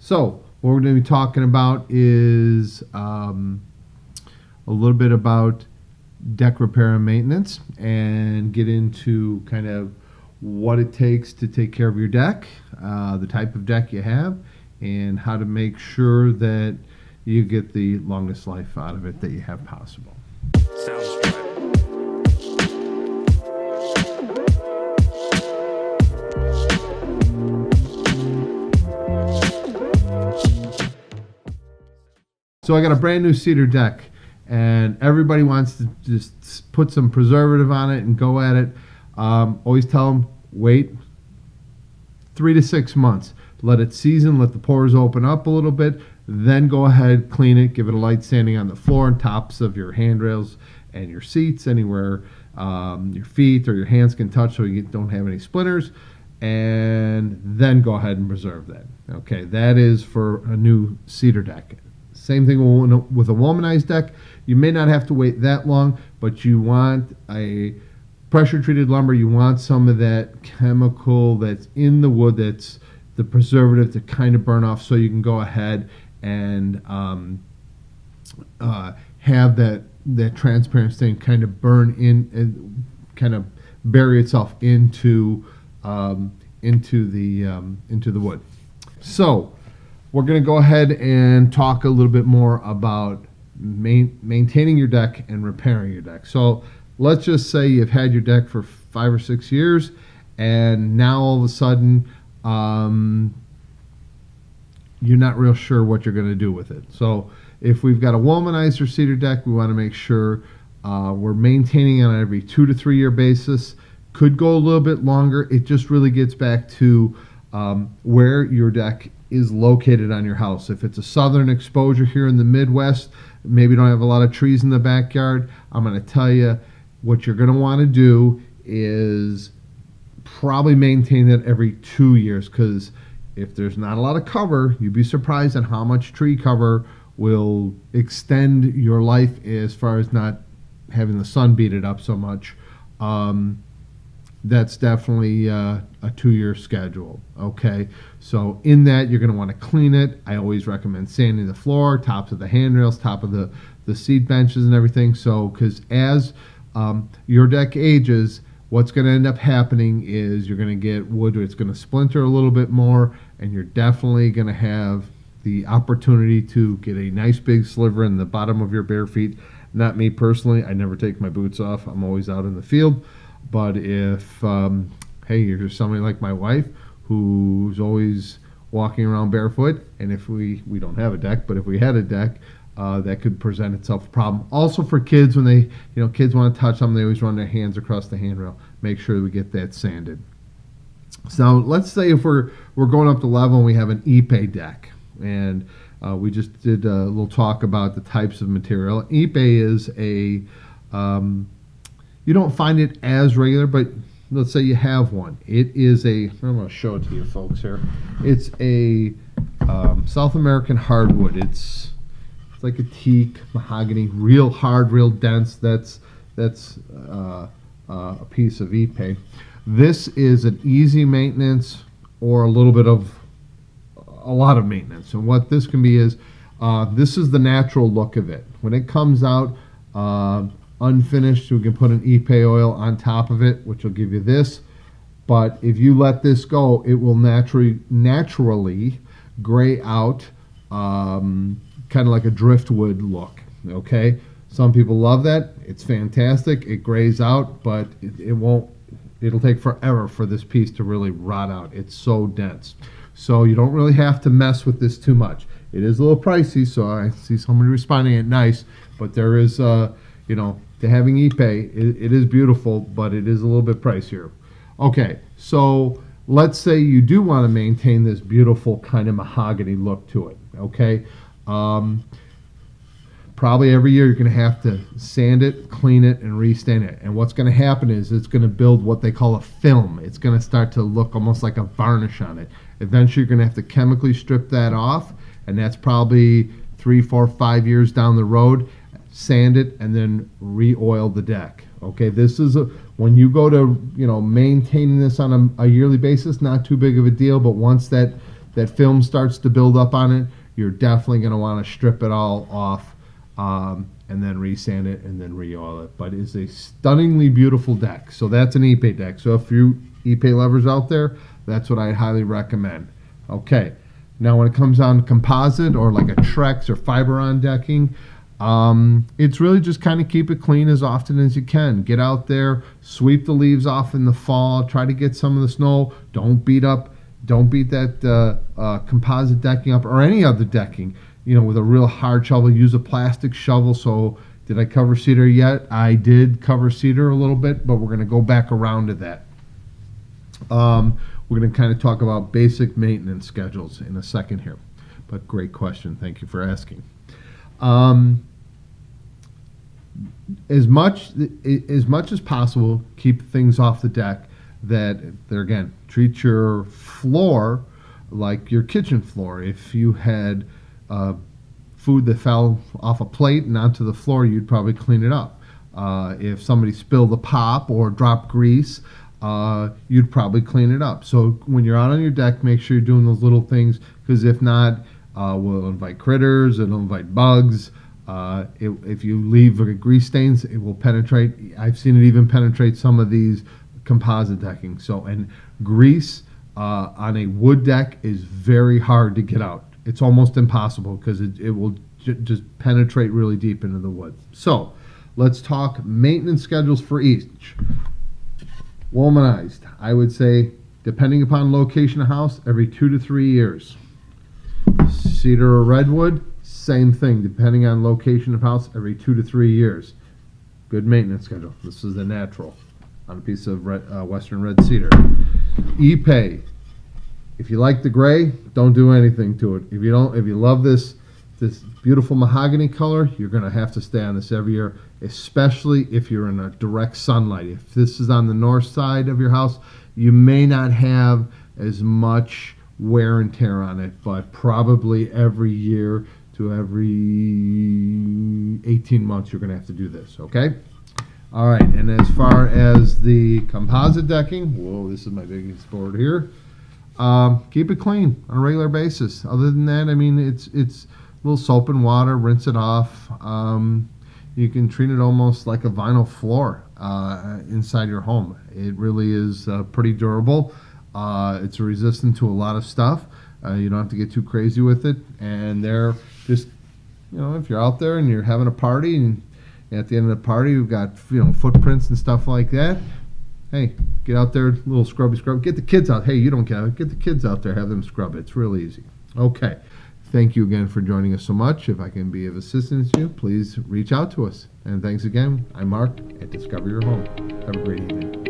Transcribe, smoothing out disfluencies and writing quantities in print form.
So what we're going to be talking about is a little bit about deck repair and maintenance, and get into kind of what it takes to take care of your deck, the type of deck you have, and how to make sure that you get the longest life out of it that you have possible. Sounds good. So I got a brand new cedar deck, and everybody wants to just put some preservative on it and go at it. Always tell them, wait 3 to 6 months. Let it season, let the pores open up a little bit, then go ahead, clean it, give it a light sanding on the floor and tops of your handrails and your seats, anywhere your feet or your hands can touch so you don't have any splinters, and then go ahead and preserve that. Okay, that is for a new cedar deck. Same thing with a womanized deck. You may not have to wait that long, but you want a pressure treated lumber. You want some of that chemical that's in the wood, that's the preservative, to kind of burn off, so you can go ahead and have that transparent stain kind of burn in and kind of bury itself into the wood. So we're going to go ahead and talk a little bit more about maintaining your deck and repairing your deck. So let's just say you've had your deck for 5 or 6 years, and now all of a sudden you're not real sure what you're going to do with it. So if we've got a womanizer cedar deck, we want to make sure we're maintaining it on every 2 to 3 year basis. Could go a little bit longer. It just really gets back to where your deck is located on your house. If it's a southern exposure here in the Midwest, maybe you don't have a lot of trees in the backyard, I'm going to tell you what you're going to want to do is probably maintain it every 2 years, because if there's not a lot of cover, you'd be surprised at how much tree cover will extend your life as far as not having the sun beat it up so much. That's definitely a 2-year schedule. Okay, so in that, you're going to want to clean it. I always recommend sanding the floor, tops of the handrails, top of the seat benches and everything. So because as your deck ages, what's going to end up happening is you're going to get wood, it's going to splinter a little bit more, and you're definitely going to have the opportunity to get a nice big sliver in the bottom of your bare feet. Not me personally, I never take my boots off. I'm always out in the field. But if, hey, you're somebody like my wife who's always walking around barefoot, and if we don't have a deck, but if we had a deck, that could present itself a problem. Also for kids, when kids want to touch something, they always run their hands across the handrail. Make sure we get that sanded. So let's say if we're going up to level and we have an Ipe deck, and we just did a little talk about the types of material. Ipe is a you don't find it as regular, but let's say you have one. It is I'm going to show it to you folks here. It's a South American hardwood. It's like a teak, mahogany, real hard, real dense. That's a piece of Ipe. This is an easy maintenance or a little bit of a lot of maintenance. And what this can be is, this is the natural look of it. When it comes out unfinished, we can put an Ipe oil on top of it, which will give you this. But if you let this go, it will naturally gray out, kind of like a driftwood look. Okay, some people love that. It's fantastic. It grays out, but it won't. It'll take forever for this piece to really rot out. It's so dense. So you don't really have to mess with this too much. It is a little pricey, so I see somebody responding it nice, but there is, to having Ipe, it is beautiful, but it is a little bit pricier. Okay, so let's say you do want to maintain this beautiful kind of mahogany look to it, okay? Probably every year you're going to have to sand it, clean it, and restain it. And what's going to happen is it's going to build what they call a film. It's going to start to look almost like a varnish on it. Eventually you're going to have to chemically strip that off, and that's probably 3, 4, 5 years down the road. Sand it and then re-oil the deck. Okay, this is when you go to maintaining this on a yearly basis, not too big of a deal. But once that that film starts to build up on it, you're definitely going to want to strip it all off, and then resand it and then re-oil it. But it's a stunningly beautiful deck. So that's an Ipe deck. So if you Ipe lovers out there, that's what I highly recommend. Okay. Now when it comes on composite or like a Trex or Fiberon decking, it's really just kind of keep it clean as often as you can. Get out there, sweep the leaves off in the fall, try to get some of the snow. Don't beat that composite decking up or any other decking, with a real hard shovel. Use a plastic shovel. So did I cover cedar yet? I did cover cedar a little bit, but we're going to go back around to that. We're going to kind of talk about basic maintenance schedules in a second here. But great question. Thank you for asking. As much as possible, keep things off the deck again, treat your floor like your kitchen floor. If you had food that fell off a plate and onto the floor, you'd probably clean it up. If somebody spilled a pop or dropped grease, you'd probably clean it up. So when you're out on your deck, make sure you're doing those little things, because if not, we'll invite critters, it'll invite bugs. If you leave grease stains, it will penetrate. I've seen it even penetrate some of these composite decking. So, and grease on a wood deck is very hard to get out. It's almost impossible, because it will just penetrate really deep into the wood. So let's talk maintenance schedules for each. Womanized, I would say, depending upon location of house, every 2 to 3 years. Cedar or redwood, same thing, depending on location of house, every 2 to 3 years. Good maintenance schedule. This is the natural on a piece of western red cedar. Ipe, if you like the gray, don't do anything to it. If you love this beautiful mahogany color, you're going to have to stay on this every year, especially if you're in a direct sunlight. If this is on the north side of your house, you may not have as much wear and tear on it, but probably every year to every 18 months, you're going to have to do this, okay? All right, and as far as the composite decking, whoa, this is my biggest board here. Keep it clean on a regular basis. Other than that, I mean, it's a little soap and water, rinse it off. You can treat it almost like a vinyl floor inside your home. It really is pretty durable. It's resistant to a lot of stuff. You don't have to get too crazy with it. And they're just, if you're out there and you're having a party, and at the end of the party you've got footprints and stuff like that, hey, get out there, little scrubby scrub. Get the kids out. Hey, you don't care. Get the kids out there, have them scrub it. It's real easy. Okay. Thank you again for joining us so much. If I can be of assistance to you, please reach out to us. And thanks again. I'm Mark at Discover Your Home. Have a great evening.